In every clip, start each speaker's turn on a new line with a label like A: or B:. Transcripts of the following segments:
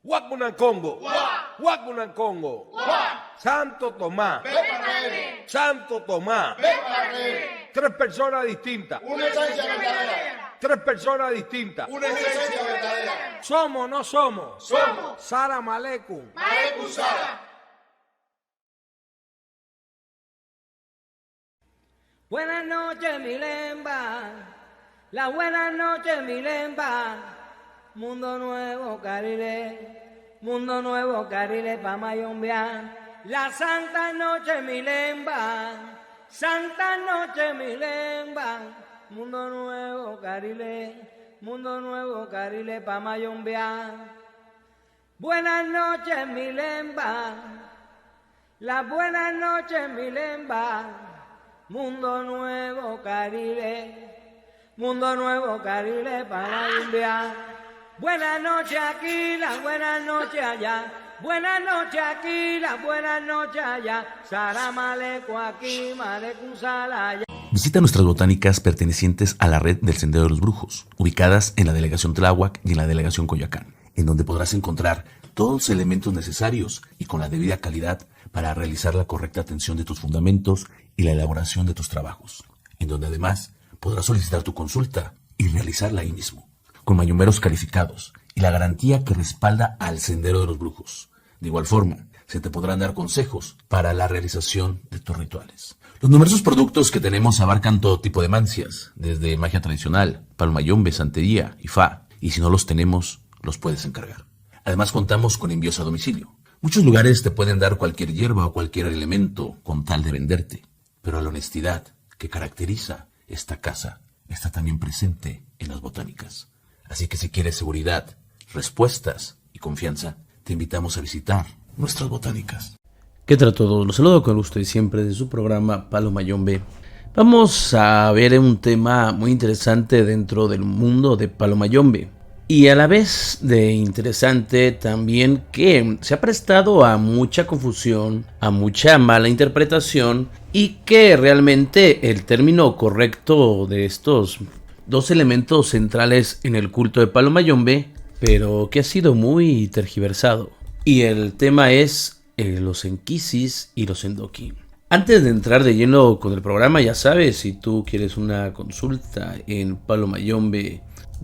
A: Huacunacongo, Huacunacongo, Santo Tomás, Santo Tomás, tres personas distintas,
B: una esencia verdadera,
A: tres personas distintas.
B: una esencia verdadera.
A: ¿Somos o no somos?
B: Somos
A: Salam Aleikum.
B: Aleikum Salam.
C: Buenas noches, Milemba. La buenas noches, Milemba. Mundo nuevo, Carile. Mundo nuevo, Carile, pa' mayombear. La santa noche, Milemba. Santa noche, Milemba. Mundo nuevo, Carile. Mundo nuevo, Carile, pa' mayombear. Buenas noches, Milemba. Las buenas noches, Milemba. Mundo nuevo, Carile. Mundo nuevo, Carile, para limpiar. Buenas noches aquí, las buenas noches allá. Buenas noches aquí, las buenas noches allá. Salam aleikum aquí, aleikum salam allá.
D: Visita nuestras botánicas pertenecientes a la red del Sendero de los Brujos, ubicadas en la delegación Tláhuac y en la delegación Coyoacán, en donde podrás encontrar todos los elementos necesarios y con la debida calidad para realizar la correcta atención de tus fundamentos y la elaboración de tus trabajos, en donde además podrás solicitar tu consulta y realizarla ahí mismo, con mayomberos calificados y la garantía que respalda al Sendero de los Brujos. De igual forma, se te podrán dar consejos para la realización de tus rituales. Los numerosos productos que tenemos abarcan todo tipo de mancias, desde magia tradicional, palmayombe, santería y fa, y si no los tenemos, los puedes encargar. Además contamos con envíos a domicilio. Muchos lugares te pueden dar cualquier hierba o cualquier elemento con tal de venderte, pero la honestidad que caracteriza esta casa está también presente en las botánicas. Así que si quieres seguridad, respuestas y confianza, te invitamos a visitar nuestras botánicas.
E: ¿Qué tal a todos? Los saludo con gusto y siempre de su programa Palo Mayombe. Vamos a ver un tema muy interesante dentro del mundo de Palo Mayombe. Y a la vez de interesante también que se ha prestado a mucha confusión, a mucha mala interpretación y que realmente el término correcto de estos dos elementos centrales en el culto de Palo Mayombe, pero que ha sido muy tergiversado. Y el tema es los enquisis y los endoki. Antes de entrar de lleno con el programa, ya sabes, si tú quieres una consulta en Palo Mayombe,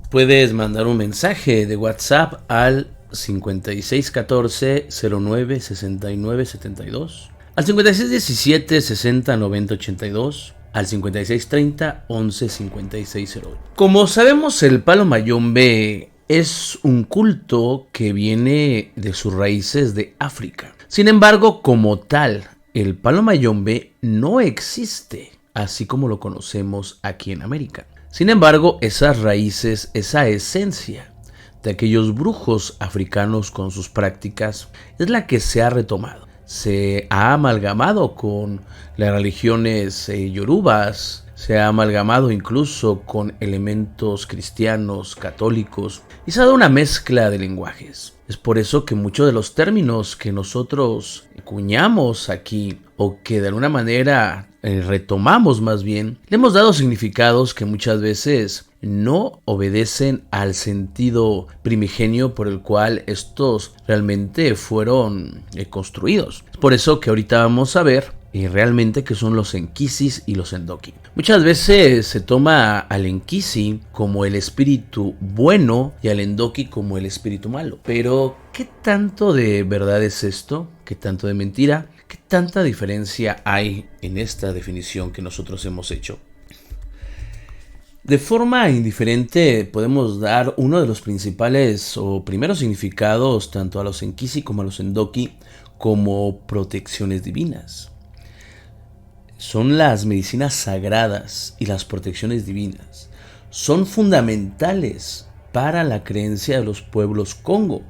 E: puedes mandar un mensaje de WhatsApp al 5614-096972, al 5617-609082, al 5630-115608. Como sabemos, el Palo Mayombe es un culto que viene de sus raíces de África. Sin embargo, como tal, el Palo Mayombe no existe, así como lo conocemos aquí en América. Sin embargo, esas raíces, esa esencia de aquellos brujos africanos con sus prácticas, es la que se ha retomado. Se ha amalgamado con las religiones yorubas, se ha amalgamado incluso con elementos cristianos, católicos, y se ha dado una mezcla de lenguajes. Es por eso que muchos de los términos que nosotros acuñamos aquí, o que de alguna manera retomamos más bien, le hemos dado significados que muchas veces no obedecen al sentido primigenio por el cual estos realmente fueron construidos. Es por eso que ahorita vamos a ver realmente qué son los enquisis y los endoki. Muchas veces se toma al enquisi como el espíritu bueno y al endoki como el espíritu malo. Pero, ¿qué tanto de verdad es esto? ¿Qué tanto de mentira? ¿Qué tanta diferencia hay en esta definición que nosotros hemos hecho? De forma indiferente podemos dar uno de los principales o primeros significados tanto a los enquisi como a los endoki como protecciones divinas. Son las medicinas sagradas y las protecciones divinas. Son fundamentales para la creencia de los pueblos Congo,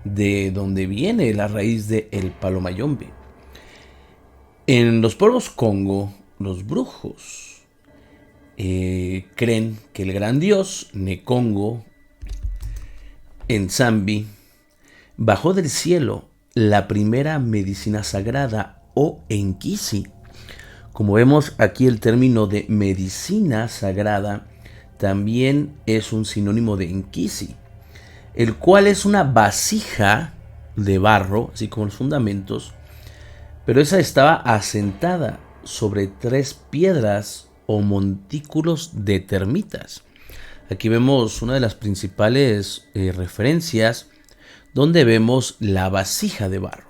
E: de donde viene la raíz de el Palo Mayombe. En los pueblos Congo, los brujos creen que el gran dios Nekongo, Nzambi, bajó del cielo la primera medicina sagrada o enquisi. Como vemos aquí, el término de medicina sagrada también es un sinónimo de enquisi. el cual es una vasija de barro, así como los fundamentos, pero esa estaba asentada sobre 3 piedras o montículos de termitas. Aquí vemos una de las principales referencias donde vemos la vasija de barro.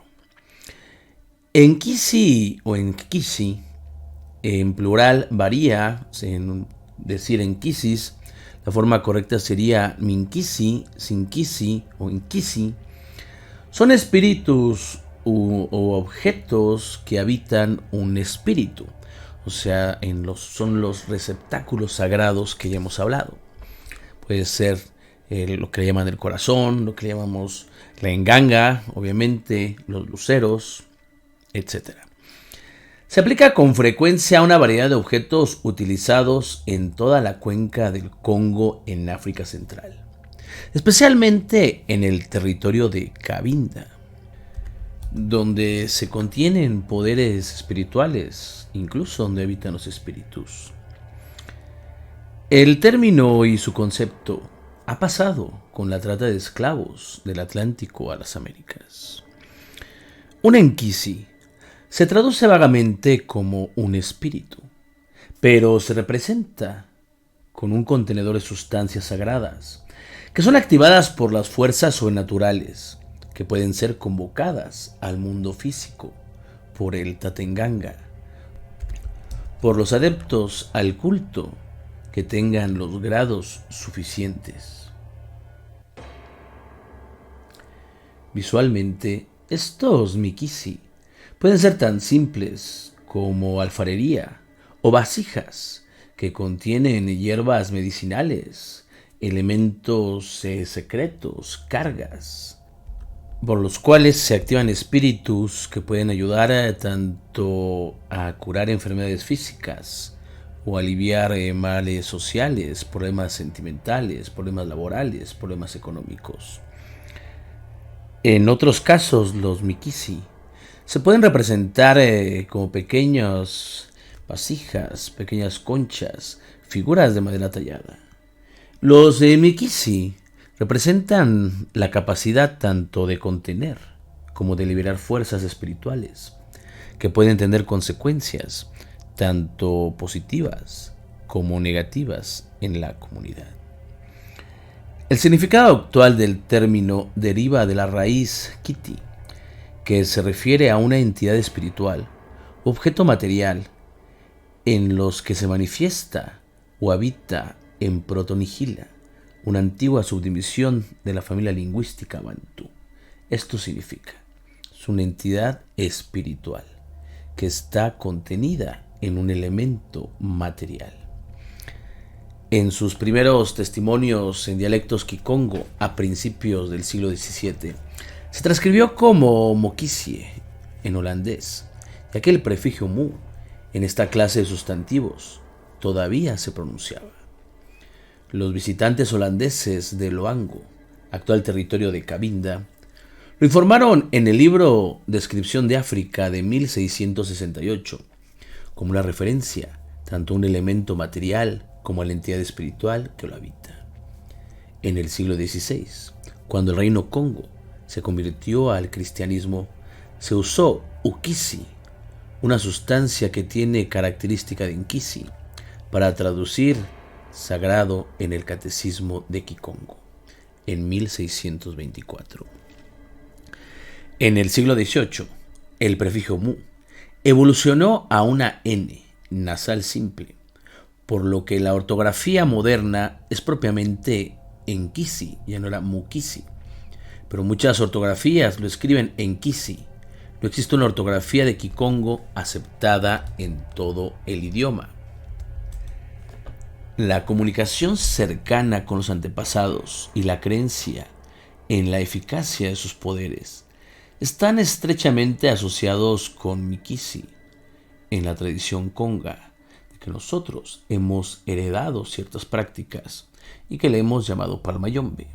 E: En Kisi o en Kisi, en plural varía, en decir en Kisis, la forma correcta sería Minkisi, Sinkisi o Inkisi. Son espíritus u objetos que habitan un espíritu, o sea, son los receptáculos sagrados que ya hemos hablado. Puede ser lo que le llaman el corazón, lo que le llamamos la enganga, obviamente, los luceros, etc. Se aplica con frecuencia a una variedad de objetos utilizados en toda la cuenca del Congo en África Central, especialmente en el territorio de Cabinda, donde se contienen poderes espirituales, incluso donde habitan los espíritus. El término y su concepto ha pasado con la trata de esclavos del Atlántico a las Américas. Un Enkisi se traduce vagamente como un espíritu, pero se representa con un contenedor de sustancias sagradas que son activadas por las fuerzas sobrenaturales que pueden ser convocadas al mundo físico por el Tatenganga, por los adeptos al culto que tengan los grados suficientes. Visualmente, estos mikisi pueden ser tan simples como alfarería o vasijas que contienen hierbas medicinales, elementos secretos, cargas, por los cuales se activan espíritus que pueden ayudar tanto a curar enfermedades físicas o aliviar males sociales, problemas sentimentales, problemas laborales, problemas económicos. En otros casos, los mikisi se pueden representar como pequeñas vasijas, pequeñas conchas, figuras de madera tallada. Los mikisi representan la capacidad tanto de contener como de liberar fuerzas espirituales que pueden tener consecuencias tanto positivas como negativas en la comunidad. El significado actual del término deriva de la raíz kiti, que se refiere a una entidad espiritual, objeto material, en los que se manifiesta o habita en Protonihila, una antigua subdivisión de la familia lingüística bantú. Esto significa, es una entidad espiritual que está contenida en un elemento material. En sus primeros testimonios en dialectos kikongo a principios del siglo XVII, se transcribió como mokisie en holandés, ya que el prefijo mu en esta clase de sustantivos todavía se pronunciaba. Los visitantes holandeses de Loango, actual territorio de Cabinda, lo informaron en el libro Descripción de África de 1668, como una referencia tanto a un elemento material como a la entidad espiritual que lo habita. En el siglo XVI, cuando el reino Congo se convirtió al cristianismo, se usó ukisi, una sustancia que tiene característica de inkisi, para traducir sagrado en el catecismo de Kikongo, en 1624. En el siglo XVIII, el prefijo mu evolucionó a una n nasal simple, por lo que la ortografía moderna es propiamente enkisi, ya no era mukisi, pero muchas ortografías lo escriben enkisi. No existe una ortografía de Kikongo aceptada en todo el idioma. La comunicación cercana con los antepasados y la creencia en la eficacia de sus poderes están estrechamente asociados con Mikisi en la tradición conga, de que nosotros hemos heredado ciertas prácticas y que le hemos llamado Palmayombe.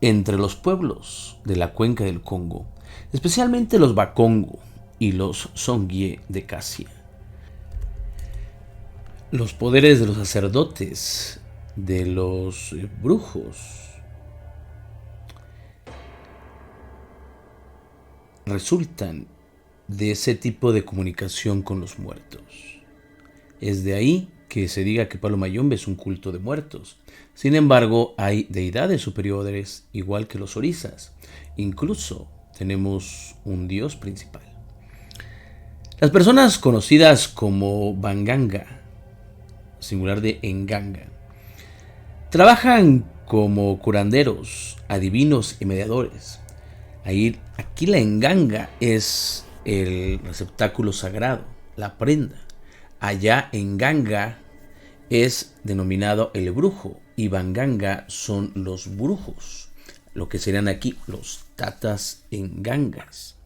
E: Entre los pueblos de la cuenca del Congo, especialmente los Bakongo y los Songhie de Casia, los poderes de los sacerdotes, de los brujos resultan de ese tipo de comunicación con los muertos. Es de ahí que se diga que Palo Mayombe es un culto de muertos. Sin embargo, hay deidades superiores igual que los orizas. Incluso tenemos un dios principal. Las personas conocidas como Banganga, singular de Enganga, trabajan como curanderos, adivinos y mediadores. Aquí la Enganga es el receptáculo sagrado, la prenda. Allá Enganga es denominado el brujo y Banganga son los brujos, lo que serían aquí los tatas engangas.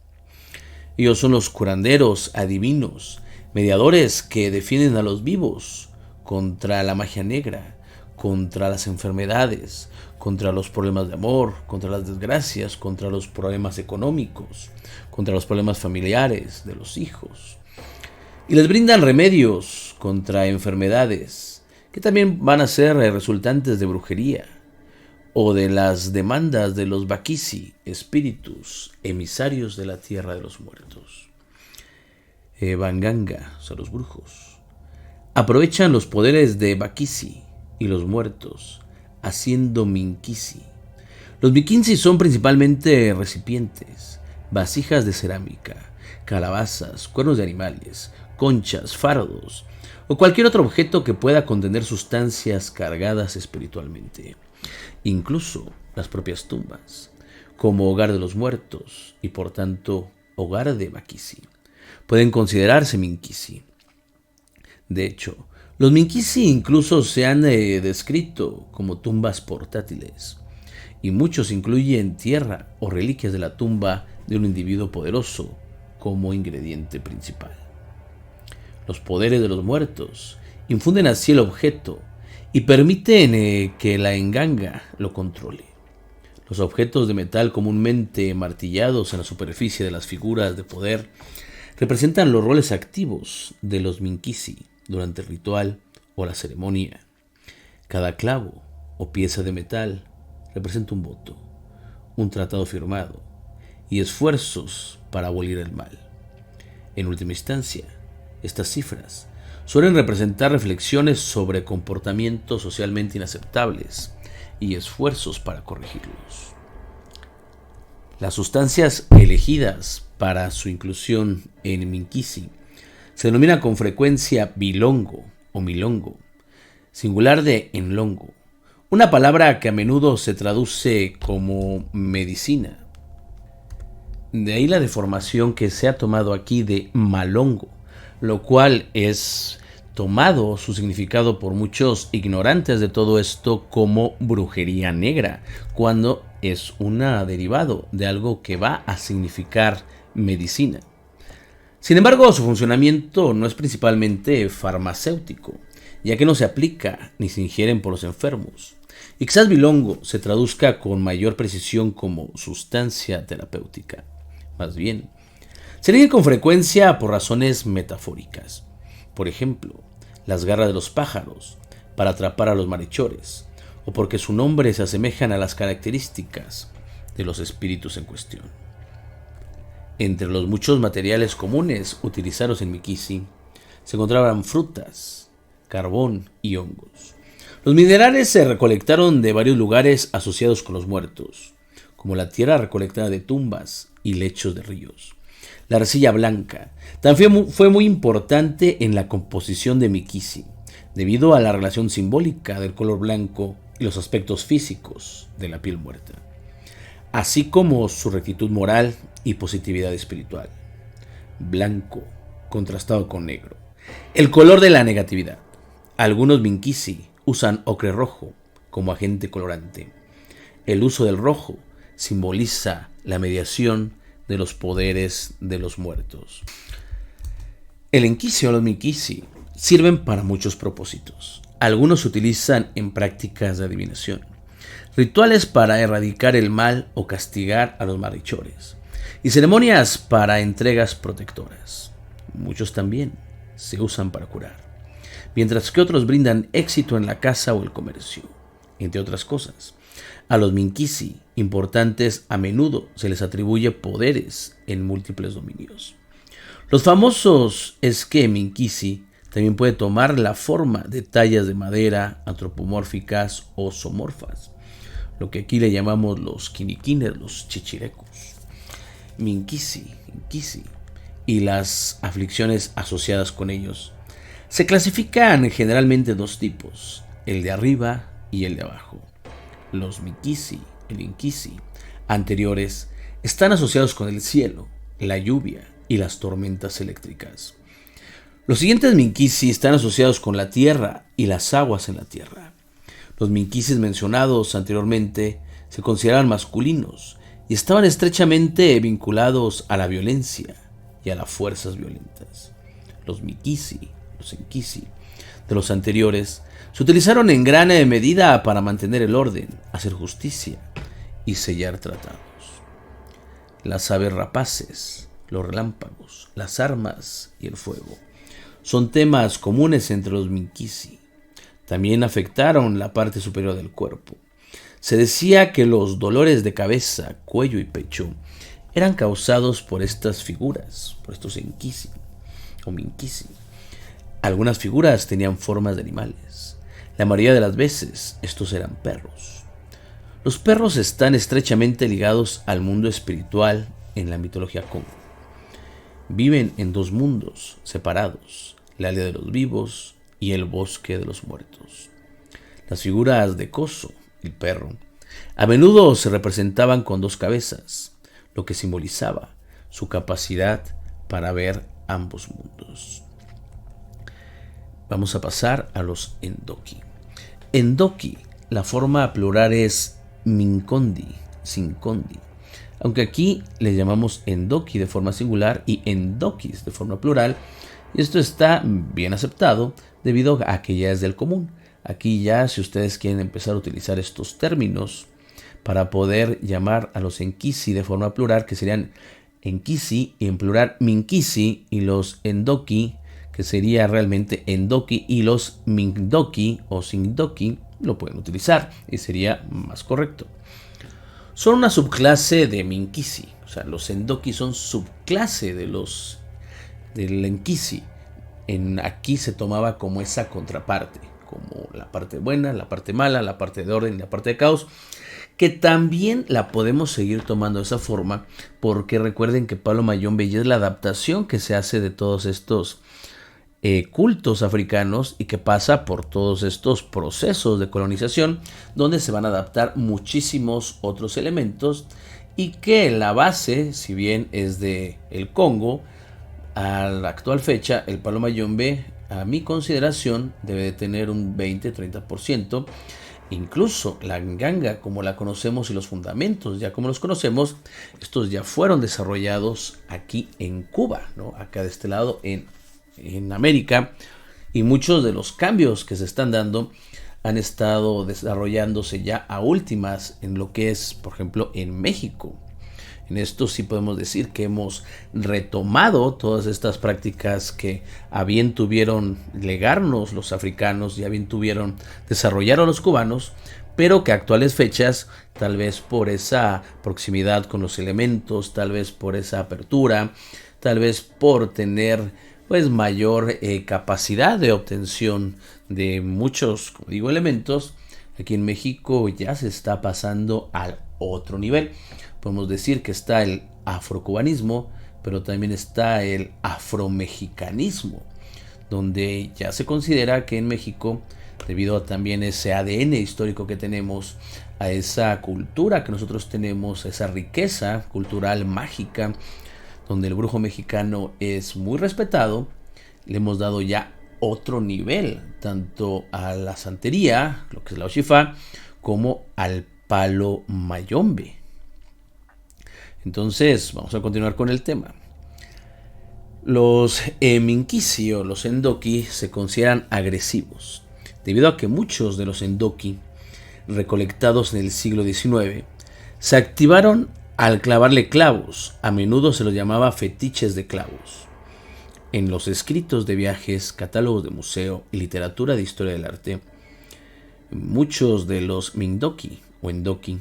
E: Ellos son los curanderos, adivinos, mediadores que defienden a los vivos contra la magia negra, contra las enfermedades, contra los problemas de amor, contra las desgracias, contra los problemas económicos, contra los problemas familiares de los hijos. Y les brindan remedios contra enfermedades que también van a ser resultantes de brujería o de las demandas de los Bakisi, espíritus emisarios de la tierra de los muertos. Banganga son los brujos. Aprovechan los poderes de Bakisi y los muertos haciendo minkisi. Los minkisi son principalmente recipientes, vasijas de cerámica, calabazas, cuernos de animales, conchas, fardos o cualquier otro objeto que pueda contener sustancias cargadas espiritualmente. Incluso las propias tumbas, como hogar de los muertos y por tanto hogar de Bakisi, pueden considerarse minkisi. De hecho, los minkisi incluso se han descrito como tumbas portátiles, y muchos incluyen tierra o reliquias de la tumba de un individuo poderoso como ingrediente principal. Los poderes de los muertos infunden así el objeto y permiten que la enganga lo controle. Los objetos de metal comúnmente martillados en la superficie de las figuras de poder representan los roles activos de los minkisi durante el ritual o la ceremonia. Cada clavo o pieza de metal representa un voto, un tratado firmado y esfuerzos para abolir el mal. En última instancia, estas cifras suelen representar reflexiones sobre comportamientos socialmente inaceptables y esfuerzos para corregirlos. Las sustancias elegidas para su inclusión en minkisi se denomina con frecuencia bilongo o milongo, singular de enlongo, una palabra que a menudo se traduce como medicina. De ahí la deformación que se ha tomado aquí de malongo, lo cual es tomado su significado por muchos ignorantes de todo esto como brujería negra, cuando es un derivado de algo que va a significar medicina. Sin embargo, su funcionamiento no es principalmente farmacéutico, ya que no se aplica ni se ingieren por los enfermos. Y quizás bilongo se traduzca con mayor precisión como sustancia terapéutica. Más bien, se elige con frecuencia por razones metafóricas. Por ejemplo, las garras de los pájaros para atrapar a los malhechores, o porque su nombre se asemejan a las características de los espíritus en cuestión. Entre los muchos materiales comunes utilizados en minkisi se encontraban frutas, carbón y hongos. Los minerales se recolectaron de varios lugares asociados con los muertos, como la tierra recolectada de tumbas y lechos de ríos. La arcilla blanca también fue muy importante en la composición de minkisi, debido a la relación simbólica del color blanco y los aspectos físicos de la piel muerta, así como su rectitud moral y positividad espiritual. Blanco contrastado con negro, el color de la negatividad. Algunos minkisi usan ocre rojo como agente colorante. El uso del rojo simboliza la mediación de los poderes de los muertos. El enquisi o los minkisi sirven para muchos propósitos. Algunos se utilizan en prácticas de adivinación, rituales para erradicar el mal o castigar a los malhechores, y ceremonias para entregas protectoras. Muchos también se usan para curar, mientras que otros brindan éxito en la casa o el comercio, entre otras cosas. A los Minkisi, importantes, a menudo se les atribuye poderes en múltiples dominios. Los famosos esquí Minkisi también puede tomar la forma de tallas de madera antropomórficas o zoomorfas, lo que aquí le llamamos los quiniquines, los chichirecos. Minkisi y las aflicciones asociadas con ellos se clasifican generalmente en dos tipos, el de arriba y el de abajo. Los Minkisi, el Inkisi, anteriores están asociados con el cielo, la lluvia y las tormentas eléctricas. Los siguientes Minkisi están asociados con la tierra y las aguas en la tierra. Los Minkisis mencionados anteriormente se consideraban masculinos y estaban estrechamente vinculados a la violencia y a las fuerzas violentas. Los Minkisi, los Inkisi de los anteriores se utilizaron en gran medida para mantener el orden, hacer justicia y sellar tratados. Las aves rapaces, los relámpagos, las armas y el fuego son temas comunes entre los Minkisi. También afectaron la parte superior del cuerpo. Se decía que los dolores de cabeza, cuello y pecho eran causados por estas figuras, por estos Inkisi o Minkisi. Algunas figuras tenían formas de animales. La mayoría de las veces estos eran perros. Los perros están estrechamente ligados al mundo espiritual en la mitología Kongo. Viven en dos mundos separados, la aldea de los vivos y el bosque de los muertos. Las figuras de Koso, el perro, a menudo se representaban con dos cabezas, lo que simbolizaba su capacidad para ver ambos mundos. Vamos a pasar a los Endoki. Endoki, la forma plural es Minkondi, Sinkondi, aunque aquí le llamamos Endoki de forma singular y Endokis de forma plural, y esto está bien aceptado debido a que ya es del común. Aquí ya, si ustedes quieren empezar a utilizar estos términos para poder llamar a los Enkisi de forma plural, que serían Enkisi y en plural Minkisi, y los Endoki, que sería realmente Endoki, y los Mindoki o Sindoki, lo pueden utilizar y sería más correcto. Son una subclase de Minkisi, o sea, los Endoki son subclase del Enkisi. Aquí se tomaba como esa contraparte, como la parte buena, la parte mala, la parte de orden y la parte de caos, que también la podemos seguir tomando de esa forma, porque recuerden que Palo Mayombe es la adaptación que se hace de todos estos cultos africanos y que pasa por todos estos procesos de colonización donde se van a adaptar muchísimos otros elementos y que la base, si bien es de el Congo, a la actual fecha el Palo Mayombe, a mi consideración, debe de tener un 20-30%. Incluso la nganga como la conocemos y los fundamentos ya como los conocemos, estos ya fueron desarrollados aquí en Cuba, ¿no? Acá de este lado en América, y muchos de los cambios que se están dando han estado desarrollándose ya a últimas en lo que es, por ejemplo, en México. En esto sí podemos decir que hemos retomado todas estas prácticas que a bien tuvieron legarnos los africanos y a bien tuvieron desarrollar a los cubanos, pero que a actuales fechas, tal vez por esa proximidad con los elementos, tal vez por esa apertura, tal vez por tener pues mayor capacidad de obtención de muchos, como digo, elementos, aquí en México ya se está pasando al otro nivel. Podemos decir que está el afrocubanismo, pero también está el afromexicanismo, donde ya se considera que en México, debido a también ese ADN histórico que tenemos, a esa cultura que nosotros tenemos, a esa riqueza cultural mágica, donde el brujo mexicano es muy respetado, le hemos dado ya otro nivel, tanto a la santería, lo que es la Oshifa, como al Palo Mayombe. Entonces, vamos a continuar con el tema. Los Minkisi o los Endoki se consideran agresivos, debido a que muchos de los Endoki, recolectados en el siglo XIX, se activaron al clavarle clavos. A menudo se los llamaba fetiches de clavos. En los escritos de viajes, catálogos de museo y literatura de historia del arte, muchos de los Mindoki o Endoki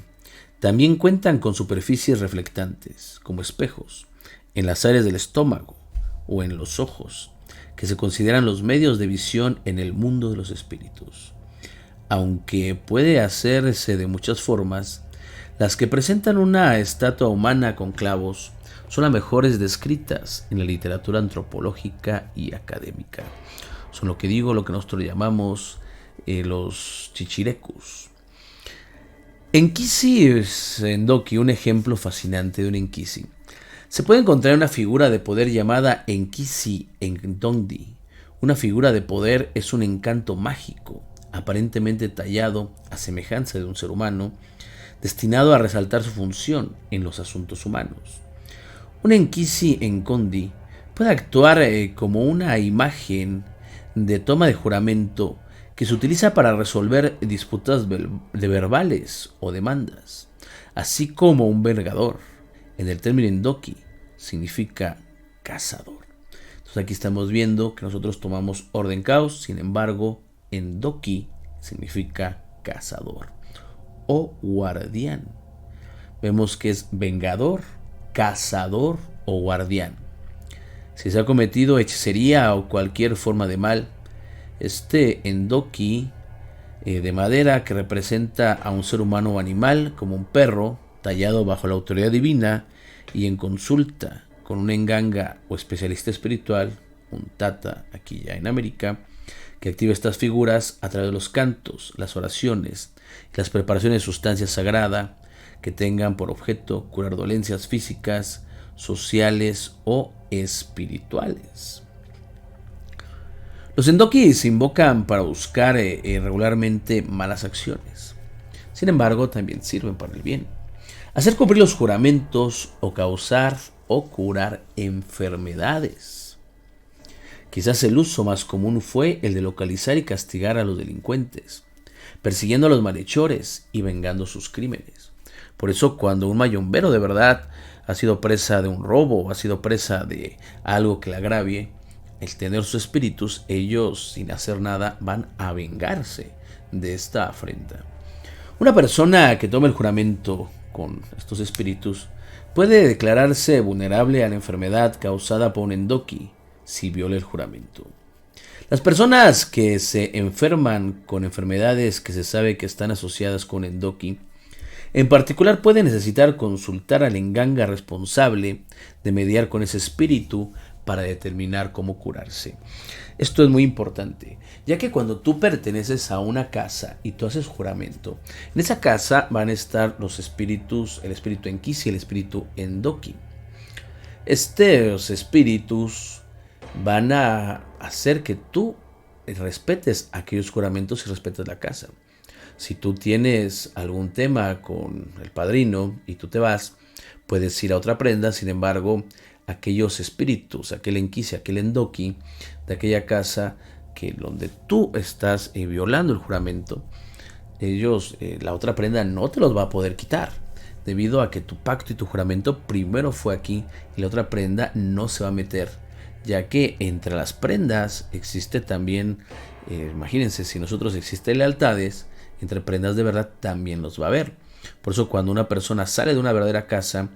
E: también cuentan con superficies reflectantes, como espejos, en las áreas del estómago o en los ojos, que se consideran los medios de visión en el mundo de los espíritus. Aunque puede hacerse de muchas formas, las que presentan una estatua humana con clavos son las mejores descritas en la literatura antropológica y académica. Son lo que nosotros llamamos los chichirecus. Enkisi Endoki, un ejemplo fascinante de un Enkisi. Se puede encontrar una figura de poder llamada Enkisi Endondi. Una figura de poder es un encanto mágico, aparentemente tallado a semejanza de un ser humano, destinado a resaltar su función en los asuntos humanos. Un Enkisi Enkondi puede actuar como una imagen de toma de juramento que se utiliza para resolver disputas verbales o demandas, así como un vengador. En el término Endoki significa cazador. Entonces aquí estamos viendo que nosotros tomamos orden caos, sin embargo, Endoki significa cazador o guardián. Vemos que es vengador, cazador o guardián. Si se ha cometido hechicería o cualquier forma de mal, este Endoki de madera que representa a un ser humano o animal, como un perro, tallado bajo la autoridad divina y en consulta con un enganga o especialista espiritual, un tata aquí ya en América, que activa estas figuras a través de los cantos, las oraciones y las preparaciones de sustancia sagrada que tengan por objeto curar dolencias físicas, sociales o espirituales. Los Endoki se invocan para buscar regularmente malas acciones. Sin embargo, también sirven para el bien. Hacer cumplir los juramentos o causar o curar enfermedades. Quizás el uso más común fue el de localizar y castigar a los delincuentes, persiguiendo a los malhechores y vengando sus crímenes. Por eso, cuando un mayombero de verdad ha sido presa de un robo o ha sido presa de algo que le agravie, el tener sus espíritus, ellos sin hacer nada van a vengarse de esta afrenta. Una persona que toma el juramento con estos espíritus puede declararse vulnerable a la enfermedad causada por un Endoki si viola el juramento. Las personas que se enferman con enfermedades que se sabe que están asociadas con Endoki, en particular pueden necesitar consultar al enganga responsable de mediar con ese espíritu para determinar cómo curarse. Esto es muy importante, ya que cuando tú perteneces a una casa y tú haces juramento, en esa casa van a estar los espíritus, el espíritu Enkisi y el espíritu Endoki. Estos espíritus van a hacer que tú respetes aquellos juramentos y respetes la casa. Si tú tienes algún tema con el padrino y tú te vas, puedes ir a otra prenda. Sin embargo, aquellos espíritus, aquel Enkisi, aquel Endoki de aquella casa que donde tú estás violando el juramento, ellos, la otra prenda no te los va a poder quitar, debido a que tu pacto y tu juramento primero fue aquí y la otra prenda no se va a meter, ya que entre las prendas existe también, imagínense, si nosotros existen lealtades, entre prendas de verdad también los va a haber. Por eso cuando una persona sale de una verdadera casa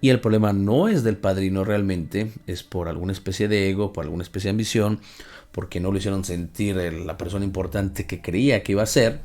E: y el problema no es del padrino realmente, es por alguna especie de ego, por alguna especie de ambición, porque no lo hicieron sentir la persona importante que creía que iba a ser,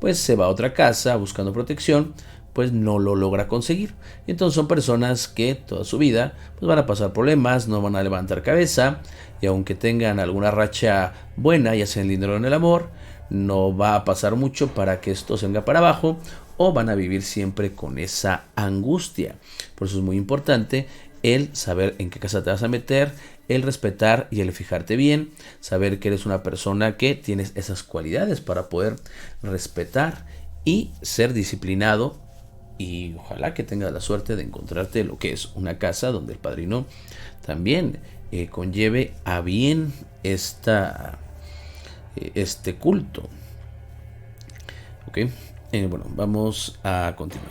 E: pues se va a otra casa buscando protección, pues no lo logra conseguir. Y entonces son personas que toda su vida pues van a pasar problemas, no van a levantar cabeza, y aunque tengan alguna racha buena, ya sea en el dinero o en el amor, no va a pasar mucho para que esto se venga para abajo, o van a vivir siempre con esa angustia. Por eso es muy importante el saber en qué casa te vas a meter, el respetar y el fijarte bien, saber que eres una persona que tienes esas cualidades para poder respetar y ser disciplinado, y ojalá que tengas la suerte de encontrarte lo que es una casa donde el padrino también conlleve a bien este culto. ¿Ok? Bueno, vamos a continuar.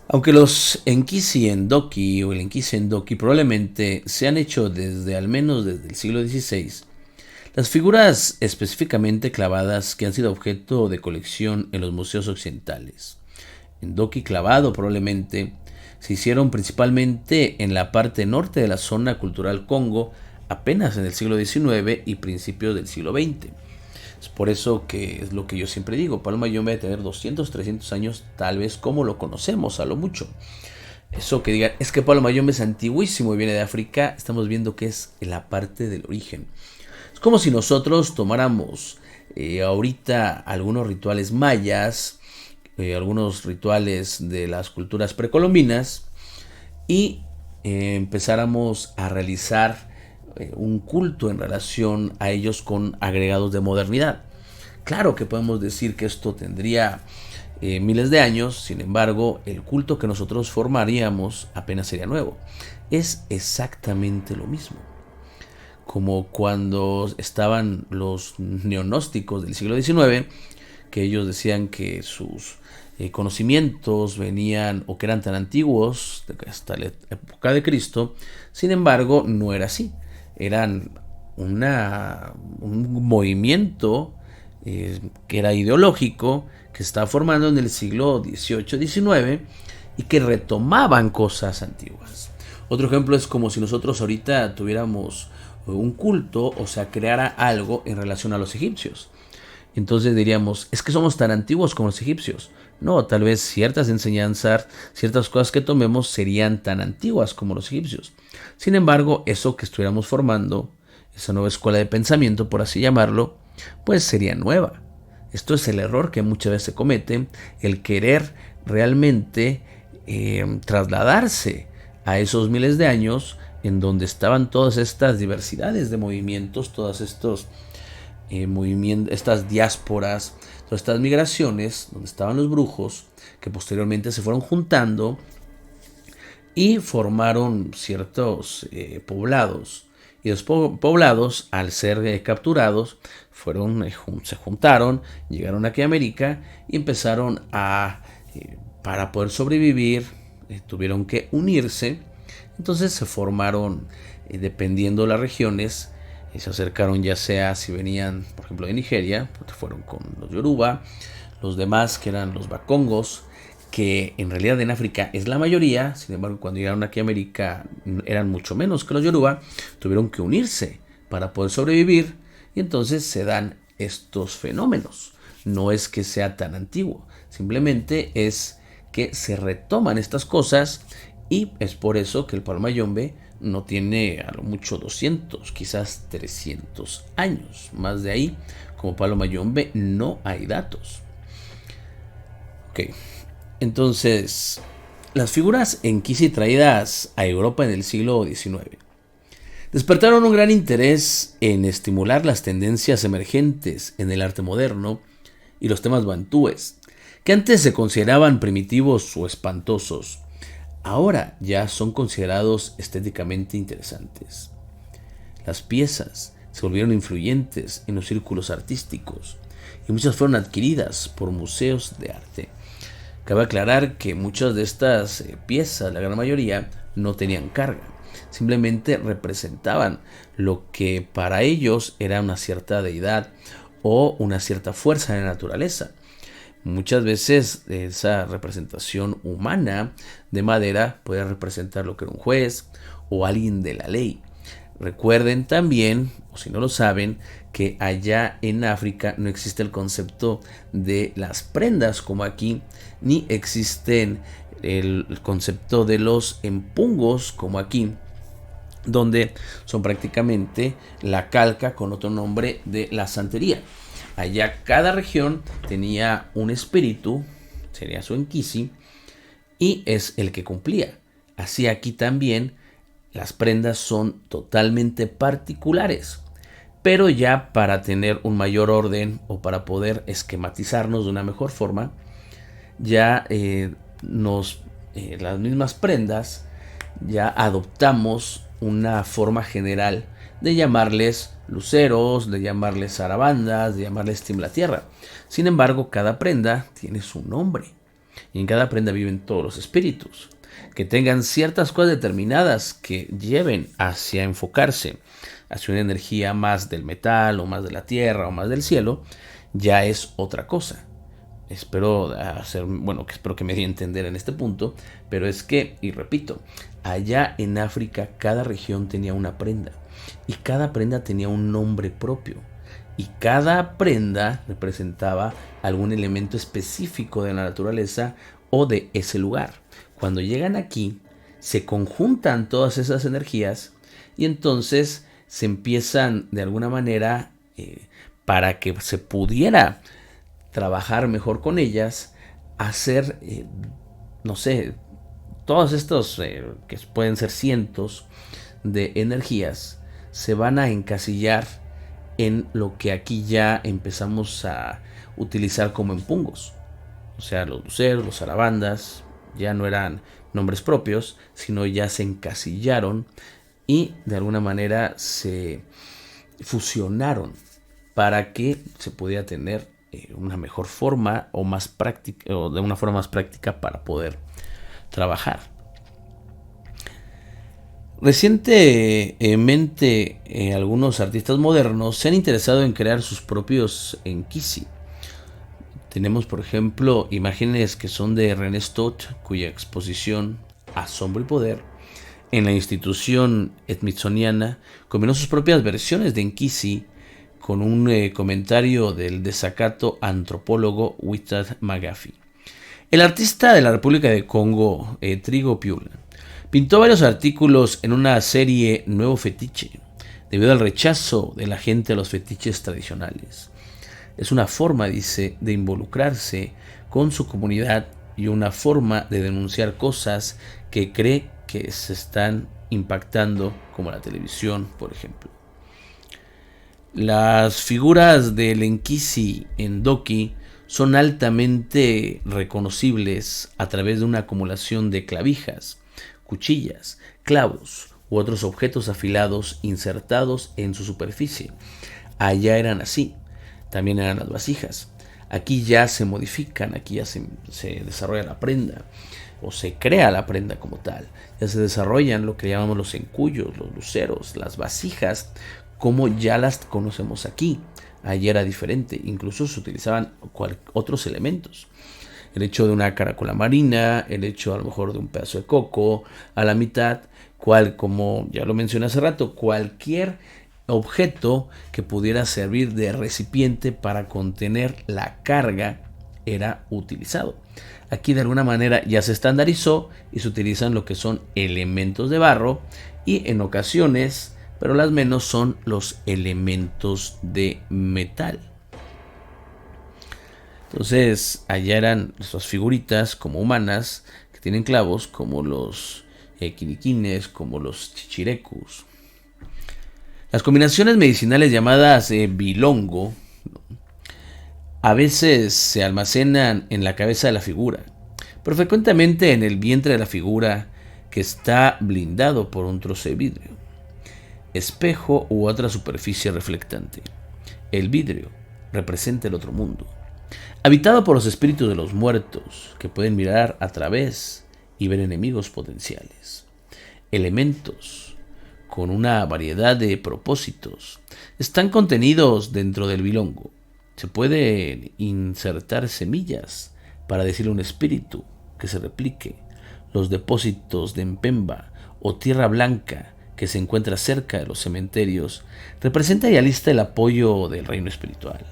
E: Aunque los Enkisi Endoki o el Enkisi Endoki probablemente se han hecho al menos desde el siglo XVI, Las figuras específicamente clavadas que han sido objeto de colección en los museos occidentales, en doqui clavado probablemente, se hicieron principalmente en la parte norte de la zona cultural Congo apenas en el siglo XIX y principios del siglo XX. Es por eso que es lo que yo siempre digo, Palo Mayombe debe tener 200, 300 años tal vez como lo conocemos a lo mucho. Eso que digan, es que Palo Mayombe es antiguísimo y viene de África, estamos viendo que es la parte del origen. Es como si nosotros tomáramos ahorita algunos rituales mayas, algunos rituales de las culturas precolombinas y empezáramos a realizar un culto en relación a ellos con agregados de modernidad. Claro que podemos decir que esto tendría miles de años, sin embargo, el culto que nosotros formaríamos apenas sería nuevo. Es exactamente lo mismo. Como cuando estaban los neognósticos del siglo XIX, que ellos decían que sus conocimientos venían o que eran tan antiguos hasta la época de Cristo. Sin embargo, no era así. Eran un movimiento que era ideológico, que se estaba formando en el siglo XVIII-XIX y que retomaban cosas antiguas. Otro ejemplo es como si nosotros ahorita tuviéramos un culto o sea, creara algo en relación a los egipcios. Entonces diríamos, es que somos tan antiguos como los egipcios. No, tal vez ciertas enseñanzas, ciertas cosas que tomemos serían tan antiguas como los egipcios. Sin embargo, eso que estuviéramos formando, esa nueva escuela de pensamiento, por así llamarlo, pues sería nueva. Esto es el error que muchas veces se comete, el querer realmente trasladarse a esos miles de años en donde estaban todas estas diversidades de movimientos, todas estos movimientos, estas diásporas, todas estas migraciones, donde estaban los brujos, que posteriormente se fueron juntando y formaron ciertos poblados. Y los poblados, al ser capturados, se juntaron, llegaron aquí a América y empezaron para poder sobrevivir, tuvieron que unirse. Entonces se formaron, dependiendo de las regiones, se acercaron ya sea si venían, por ejemplo, de Nigeria, porque fueron con los Yoruba, los demás que eran los Bakongos, que en realidad en África es la mayoría. Sin embargo, cuando llegaron aquí a América eran mucho menos que los Yoruba, tuvieron que unirse para poder sobrevivir y entonces se dan estos fenómenos. No es que sea tan antiguo, simplemente es que se retoman estas cosas y es por eso que el Palo Mayombe no tiene a lo mucho 200, quizás 300 años. Más de ahí, como Palo Mayombe, no hay datos. Ok, entonces, las figuras en Kisi traídas a Europa en el siglo XIX despertaron un gran interés en estimular las tendencias emergentes en el arte moderno y los temas bantúes, que antes se consideraban primitivos o espantosos. Ahora ya son considerados estéticamente interesantes. Las piezas se volvieron influyentes en los círculos artísticos y muchas fueron adquiridas por museos de arte. Cabe aclarar que muchas de estas piezas, la gran mayoría, no tenían carga. Simplemente representaban lo que para ellos era una cierta deidad o una cierta fuerza de la naturaleza. Muchas veces esa representación humana de madera puede representar lo que era un juez o alguien de la ley. Recuerden también, o si no lo saben, que allá en África no existe el concepto de las prendas como aquí, ni existen el concepto de los empungos como aquí, donde son prácticamente la calca con otro nombre de la santería. Allá cada región tenía un espíritu, sería su Nkisi, y es el que cumplía. Así aquí también las prendas son totalmente particulares, pero ya para tener un mayor orden o para poder esquematizarnos de una mejor forma, ya las mismas prendas ya adoptamos una forma general de llamarles luceros, de llamarles zarabandas, de llamarles timblatierra. Sin embargo, cada prenda tiene su nombre y en cada prenda viven todos los espíritus. que tengan ciertas cosas determinadas que lleven hacia enfocarse hacia una energía más del metal o más de la tierra o más del cielo, ya es otra cosa. Espero que me dé a entender en este punto, pero es que, y repito, allá en África cada región tenía una prenda y cada prenda tenía un nombre propio y cada prenda representaba algún elemento específico de la naturaleza o de ese lugar. Cuando llegan aquí, se conjuntan todas esas energías y entonces se empiezan de alguna manera, para que se pudiera trabajar mejor con ellas, hacer, todos estos, que pueden ser cientos de energías, se van a encasillar en lo que aquí ya empezamos a utilizar como empungos. O sea, los luceros, los zarabandas, ya no eran nombres propios, sino ya se encasillaron y de alguna manera se fusionaron para que se pudiera tener una mejor forma o más práctica, o de una forma más práctica para poder trabajar. Recientemente algunos artistas modernos se han interesado en crear sus propios enkisi. Tenemos, por ejemplo, imágenes que son de René Stott, cuya exposición Asombro y Poder en la institución smithsoniana combinó sus propias versiones de enkisi con un comentario del desacato antropólogo Witad Magafi. El artista de la República de Congo, Trigo Piula, pintó varios artículos en una serie Nuevo Fetiche, debido al rechazo de la gente a los fetiches tradicionales. Es una forma, dice, de involucrarse con su comunidad y una forma de denunciar cosas que cree que se están impactando, como la televisión, por ejemplo. Las figuras del enkisi en Doki son altamente reconocibles a través de una acumulación de clavijas, cuchillas, clavos u otros objetos afilados insertados en su superficie. Allá eran así, también eran las vasijas. Aquí ya se modifican, aquí ya se desarrolla la prenda o se crea la prenda como tal. Ya se desarrollan lo que llamamos los encuyos, los luceros, las vasijas, como ya las conocemos aquí. Allí era diferente, incluso se utilizaban otros elementos. El hecho de una caracola marina, el hecho a lo mejor de un pedazo de coco a la mitad, como ya lo mencioné hace rato, cualquier objeto que pudiera servir de recipiente para contener la carga era utilizado. Aquí de alguna manera ya se estandarizó y se utilizan lo que son elementos de barro y en ocasiones, pero las menos, son los elementos de metal. Entonces allá eran estas figuritas como humanas que tienen clavos, como los quiniquines, como los chichirecus. Las combinaciones medicinales llamadas bilongo a veces se almacenan en la cabeza de la figura, pero frecuentemente en el vientre de la figura, que está blindado por un trozo de vidrio, espejo u otra superficie reflectante. El vidrio representa el otro mundo, habitado por los espíritus de los muertos, que pueden mirar a través y ver enemigos potenciales. Elementos con una variedad de propósitos están contenidos dentro del bilongo. Se pueden insertar semillas para decirle a un espíritu que se replique. Los depósitos de empemba o tierra blanca que se encuentra cerca de los cementerios representa y alista el apoyo del reino espiritual.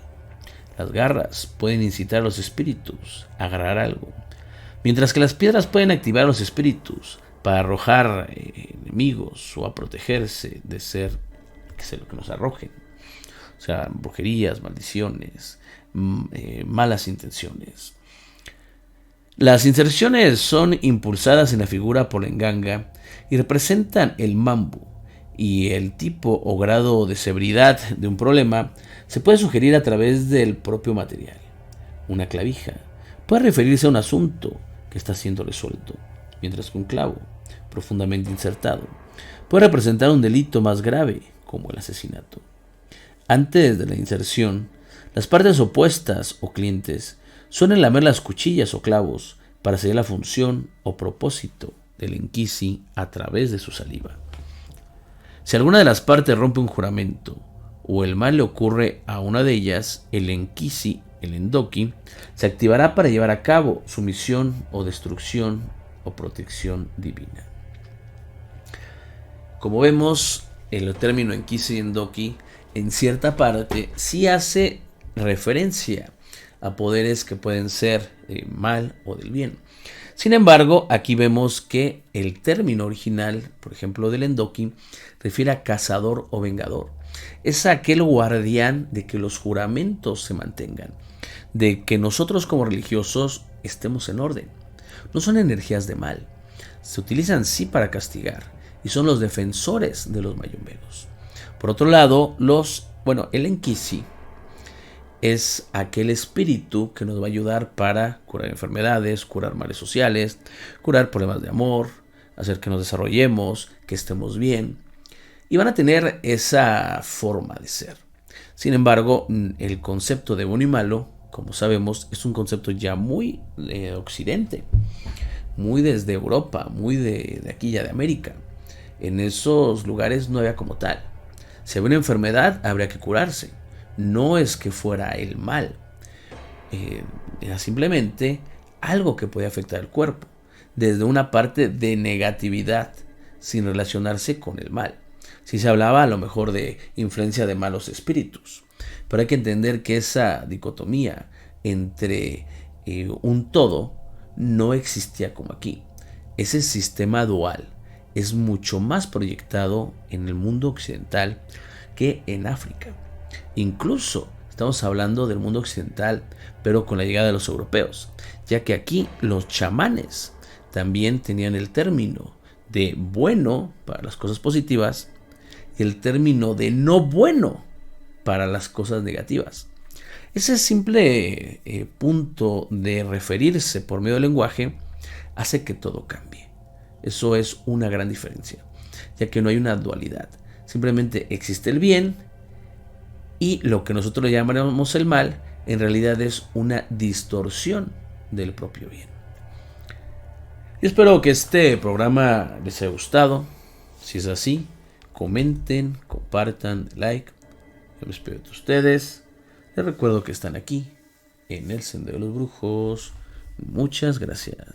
E: Las garras pueden incitar a los espíritus a agarrar algo, mientras que las piedras pueden activar a los espíritus para arrojar enemigos o a protegerse de ser lo que nos arrojen. O sea, brujerías, maldiciones, malas intenciones. Las inserciones son impulsadas en la figura por la enganga y representan el mambo, y el tipo o grado de severidad de un problema se puede sugerir a través del propio material. Una clavija puede referirse a un asunto que está siendo resuelto, mientras que un clavo, profundamente insertado, puede representar un delito más grave, como el asesinato. Antes de la inserción, las partes opuestas o clientes suelen lamer las cuchillas o clavos para seguir la función o propósito del Enquisi a través de su saliva. Si alguna de las partes rompe un juramento o el mal le ocurre a una de ellas, el Enquisi, el Endoki, se activará para llevar a cabo su misión o destrucción o protección divina. Como vemos, el término Enquisi y Endoki en cierta parte sí hace referencia a poderes que pueden ser mal o del bien. Sin embargo, aquí vemos que el término original, por ejemplo, del Endoki, refiere a cazador o vengador. Es aquel guardián de que los juramentos se mantengan, de que nosotros como religiosos estemos en orden. No son energías de mal, se utilizan sí para castigar y son los defensores de los mayomberos. Por otro lado, el Enquisi es aquel espíritu que nos va a ayudar para curar enfermedades, curar males sociales, curar problemas de amor, hacer que nos desarrollemos, que estemos bien. Y van a tener esa forma de ser. Sin embargo, el concepto de bueno y malo, como sabemos, es un concepto ya muy de Occidente, muy desde Europa, muy de aquí ya de América. En esos lugares no había como tal. Si había una enfermedad, habría que curarse. No es que fuera el mal, era simplemente algo que podía afectar el cuerpo, desde una parte de negatividad, sin relacionarse con el mal. Si se hablaba a lo mejor de influencia de malos espíritus, pero hay que entender que esa dicotomía entre un todo no existía como aquí. Ese sistema dual es mucho más proyectado en el mundo occidental que en África. Incluso estamos hablando del mundo occidental, pero con la llegada de los europeos, ya que aquí los chamanes también tenían el término de bueno para las cosas positivas y el término de no bueno para las cosas negativas. Ese simple punto de referirse por medio del lenguaje hace que todo cambie. Eso es una gran diferencia, ya que no hay una dualidad. Simplemente existe el bien y lo que nosotros le llamamos el mal, en realidad es una distorsión del propio bien. Yo espero que este programa les haya gustado. Si es así, comenten, compartan, like. Yo me despido de ustedes. Les recuerdo que están aquí, en el Sendero de los Brujos. Muchas gracias.